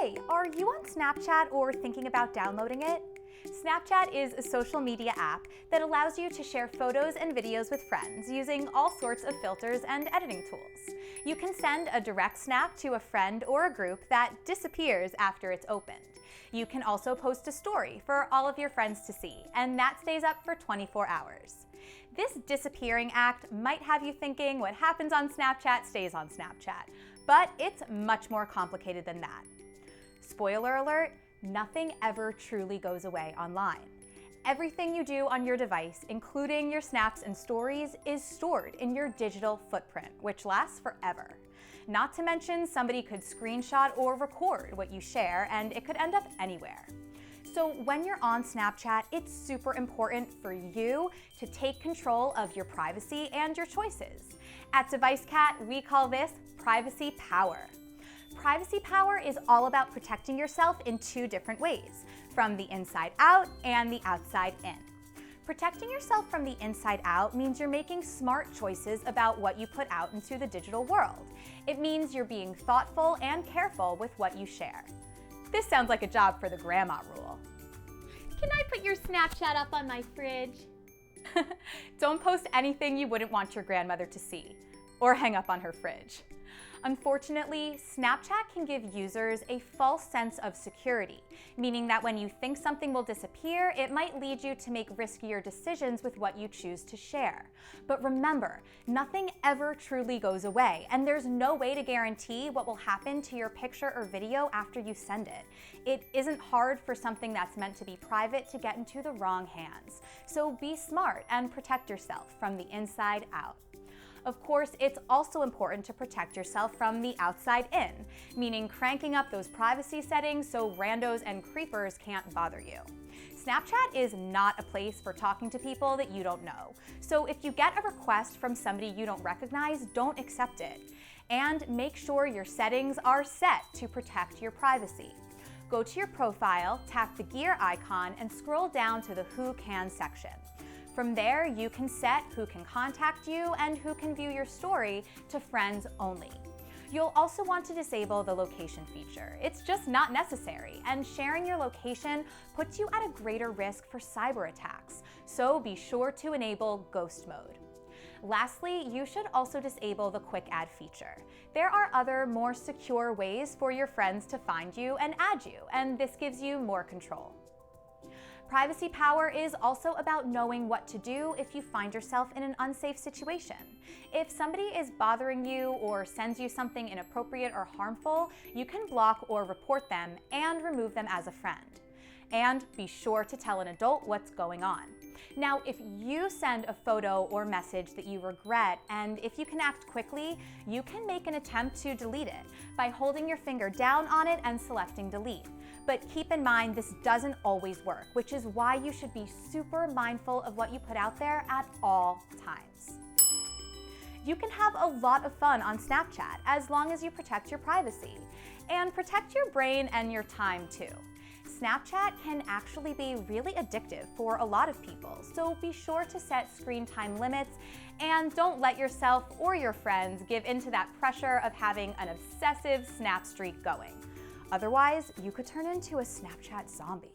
Hey, are you on Snapchat or thinking about downloading it? Snapchat is a social media app that allows you to share photos and videos with friends using all sorts of filters and editing tools. You can send a direct snap to a friend or a group that disappears after it's opened. You can also post a story for all of your friends to see, and that stays up for 24 hours. This disappearing act might have you thinking what happens on Snapchat stays on Snapchat, but it's much more complicated than that. Spoiler alert, nothing ever truly goes away online. Everything you do on your device, including your snaps and stories, is stored in your digital footprint, which lasts forever. Not to mention, somebody could screenshot or record what you share, and it could end up anywhere. So when you're on Snapchat, it's super important for you to take control of your privacy and your choices. At DeviceCat, we call this privacy power. Privacy power is all about protecting yourself in two different ways, from the inside out and the outside in. Protecting yourself from the inside out means you're making smart choices about what you put out into the digital world. It means you're being thoughtful and careful with what you share. This sounds like a job for the grandma rule. Can I put your Snapchat up on my fridge? Don't post anything you wouldn't want your grandmother to see, or hang up on her fridge. Unfortunately, Snapchat can give users a false sense of security, meaning that when you think something will disappear, it might lead you to make riskier decisions with what you choose to share. But remember, nothing ever truly goes away, and there's no way to guarantee what will happen to your picture or video after you send it. It isn't hard for something that's meant to be private to get into the wrong hands. So be smart and protect yourself from the inside out. Of course, it's also important to protect yourself from the outside in, meaning cranking up those privacy settings so randos and creepers can't bother you. Snapchat is not a place for talking to people that you don't know. So if you get a request from somebody you don't recognize, don't accept it. And make sure your settings are set to protect your privacy. Go to your profile, tap the gear icon, and scroll down to the Who Can section. From there, you can set who can contact you and who can view your story to friends only. You'll also want to disable the location feature. It's just not necessary, and sharing your location puts you at a greater risk for cyber attacks, so be sure to enable ghost mode. Lastly, you should also disable the quick add feature. There are other, more secure ways for your friends to find you and add you, and this gives you more control. Privacy power is also about knowing what to do if you find yourself in an unsafe situation. If somebody is bothering you or sends you something inappropriate or harmful, you can block or report them and remove them as a friend. And be sure to tell an adult what's going on. Now, if you send a photo or message that you regret, and if you can act quickly, you can make an attempt to delete it by holding your finger down on it and selecting delete. But keep in mind, this doesn't always work, which is why you should be super mindful of what you put out there at all times. You can have a lot of fun on Snapchat as long as you protect your privacy. And protect your brain and your time too. Snapchat can actually be really addictive for a lot of people, so be sure to set screen time limits and don't let yourself or your friends give into that pressure of having an obsessive snap streak going. Otherwise, you could turn into a Snapchat zombie.